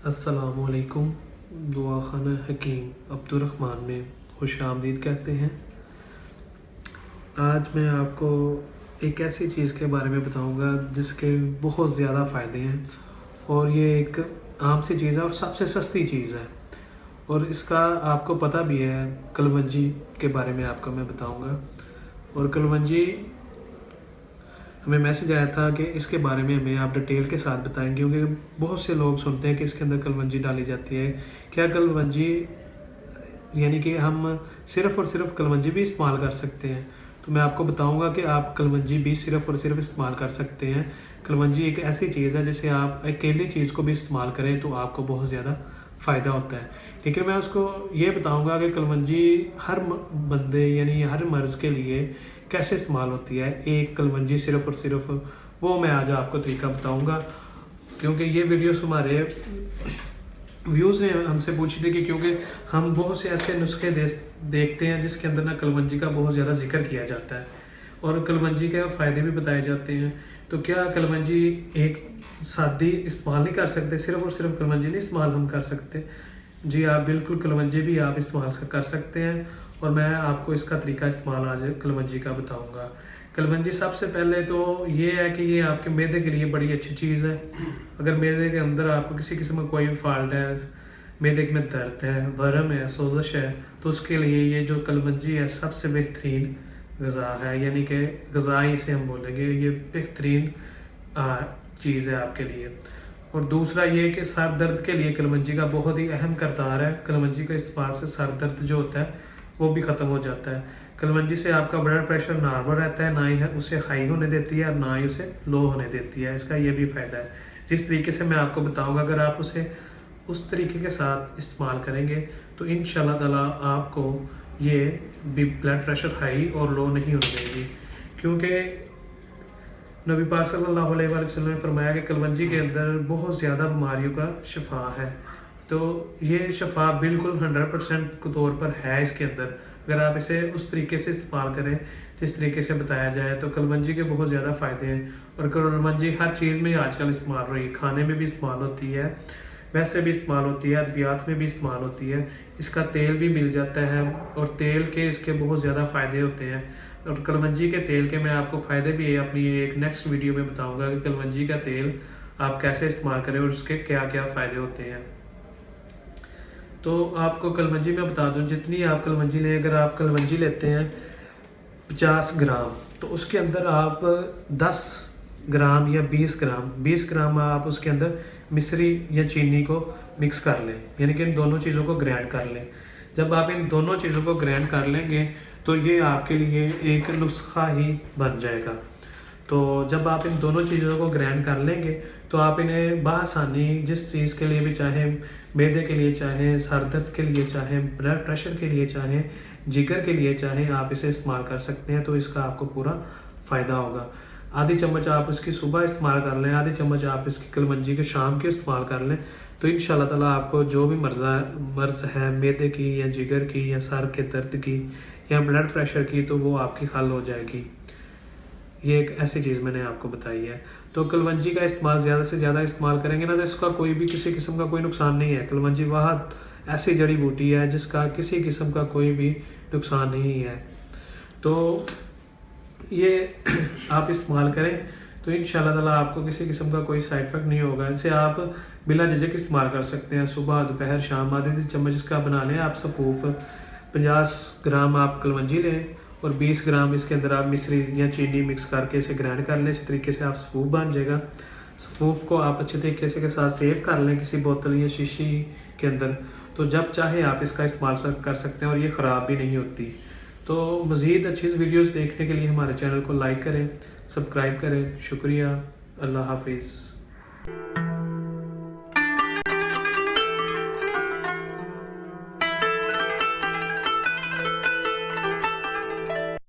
अस्सलामुअलैकुम। दुआ खाना हकीम अब्दुर्रहमान में खुश आमदीद कहते हैं। आज मैं आपको एक ऐसी चीज़ के बारे में बताऊंगा जिसके बहुत ज़्यादा फ़ायदे हैं और ये एक आम सी चीज़ है और सबसे सस्ती चीज़ है और इसका आपको पता भी है। कलवंजी के बारे में आपको मैं बताऊंगा और कलवंजी हमें मैसेज आया था कि इसके बारे में हमें आप डिटेल के साथ बताएंगे, क्योंकि बहुत से लोग सुनते हैं कि इसके अंदर कलवंजी डाली जाती है। क्या कलवंजी यानी कि हम सिर्फ़ और सिर्फ कलवंजी भी इस्तेमाल कर सकते हैं? तो मैं आपको बताऊंगा कि आप कलवंजी भी सिर्फ़ और सिर्फ इस्तेमाल कर सकते हैं। कलवंजी एक ऐसी चीज़ है जिसे आप अकेली चीज़ को भी इस्तेमाल करें तो आपको बहुत ज़्यादा फ़ायदा होता है। लेकिन मैं उसको ये बताऊंगा कि कलवंजी हर बंदे यानी हर मर्ज़ के लिए कैसे इस्तेमाल होती है। एक कलवंजी सिर्फ़ और सिर्फ वो मैं आज आपको तरीका बताऊंगा, क्योंकि ये वीडियोस हमारे व्यूज़ ने हमसे पूछी थी कि क्योंकि हम बहुत से ऐसे नुस्खे देखते हैं जिसके अंदर ना कलवंजी का बहुत ज़्यादा जिक्र किया जाता है और कलवंजी के फ़ायदे भी बताए जाते हैं। तो क्या कलवंजी एक सादी इस्तेमाल नहीं कर सकते? सिर्फ़ और सिर्फ कलवंजी नहीं इस्तेमाल हम कर सकते? जी आप बिल्कुल कलवंजी भी आप इस्तेमाल कर सकते हैं और मैं आपको इसका तरीका इस्तेमाल आज कलवंजी का बताऊंगा। कलवंजी सबसे पहले तो ये है कि ये आपके मैदे के लिए बड़ी अच्छी चीज़ है। अगर मैदे के अंदर आपको किसी किस्म का कोई फॉल्ट है, मैदे में दर्द है, वरम है, सोजश है, तो उसके लिए ये जो कलवंजी है सबसे बेहतरीन गज़ा है, यानी कि गज़ा इसे हम बोलेंगे, ये बेहतरीन चीज़ है आपके लिए। और दूसरा ये कि सर दर्द के लिए कलवंजी का बहुत ही अहम किरदार है। कलवंजी के इस्तेमाल से सर दर्द जो होता है वो भी ख़त्म हो जाता है। कलवंजी से आपका ब्लड प्रेशर नॉर्मल रहता है, ना ही है उसे हाई होने देती है और ना ही उसे लो होने देती है। इसका ये भी फ़ायदा है। जिस तरीके से मैं आपको बताऊंगा, अगर आप उसे उस तरीके के साथ इस्तेमाल करेंगे तो इंशाल्लाह ताला आपको ये भी ब्लड प्रेशर हाई और लो नहीं होने देगी, क्योंकि नबी पाक सल्लल्लाहु अलैहि वसल्लम ने फरमाया कि कलवंजी के अंदर बहुत ज़्यादा बीमारियों का शिफा है। तो ये शफा बिल्कुल 100% के तौर पर है इसके अंदर। अगर आप इसे उस तरीके से इस्तेमाल करें जिस तरीके से बताया जाए तो कलवंजी के बहुत ज़्यादा फ़ायदे हैं। और कलवंजी हर चीज़ में आजकल इस्तेमाल हो रही है, खाने में भी इस्तेमाल होती है, वैसे भी इस्तेमाल होती है, अद्वियात में भी इस्तेमाल होती है। इसका तेल भी मिल जाता है और तेल के इसके बहुत ज़्यादा फ़ायदे होते हैं। और कलवंजी के तेल के मैं आपको फ़ायदे भी अपनी एक नेक्स्ट वीडियो में बताऊँगा कि कलवंजी का तेल आप कैसे इस्तेमाल करें और उसके क्या क्या फ़ायदे होते हैं। तो आपको कलवंजी में बता दूं, जितनी आप कलवंजी लें, अगर आप कलवंजी लेते हैं 50 ग्राम तो उसके अंदर आप 10 ग्राम या 20 ग्राम आप उसके अंदर मिश्री या चीनी को मिक्स कर लें, यानी कि इन दोनों चीज़ों को ग्राइंड कर लें। जब आप इन दोनों चीज़ों को ग्राइंड कर लेंगे तो ये आपके लिए एक नुस्खा ही बन जाएगा। तो जब आप इन दोनों चीज़ों को ग्राइंड कर लेंगे तो आप इन्हें बआसानी जिस चीज़ के लिए भी, चाहे मैदे के लिए, चाहे सर दर्द के लिए, चाहे ब्लड प्रेशर के लिए, चाहे जिगर के लिए, चाहे आप इसे इस्तेमाल कर सकते हैं। तो इसका आपको पूरा फ़ायदा होगा। आधी चम्मच आप इसकी सुबह इस्तेमाल कर लें, आधी चम्मच आप इसकी कलवंजी के शाम के इस्तेमाल कर लें, तो इंशाल्लाह ताला आपको जो भी मर्ज़ है मैदे की या जिगर की या सर के दर्द की या ब्लड प्रेशर की, तो वो आपकी हल हो जाएगी। ये एक ऐसी चीज़ मैंने आपको बताई है। तो कलवंजी का इस्तेमाल ज़्यादा से ज़्यादा इस्तेमाल करेंगे ना तो इसका कोई भी किसी किस्म का कोई नुकसान नहीं है। कलवंजी वह ऐसी जड़ी बूटी है जिसका किसी किस्म का कोई भी नुकसान नहीं है। तो ये आप इस्तेमाल करें तो इंशाल्लाह ताला आपको किसी किस्म का कोई साइड इफेक्ट नहीं होगा। इसे आप बिला झिझक इस्तेमाल कर सकते हैं। सुबह, दोपहर, शाम आधी चम्मच इसका बना लें आप सफ़ूफ। 50 ग्राम आप कलवंजी लें और 20 ग्राम इसके अंदर आप मिश्री या चीनी मिक्स करके इसे ग्राइंड कर लें। इस तरीके से आप सफ़ूफ बन जाएगा। सफ़ूफ को आप अच्छे तरीके से के साथ सेव कर लें किसी बोतल या शीशी के अंदर, तो जब चाहे आप इसका इस्तेमाल कर सकते हैं और ये ख़राब भी नहीं होती। तो मज़ीद अच्छी वीडियोज़ देखने के लिए हमारे चैनल को लाइक करें, सब्सक्राइब करें। शुक्रिया। अल्लाह हाफिज़।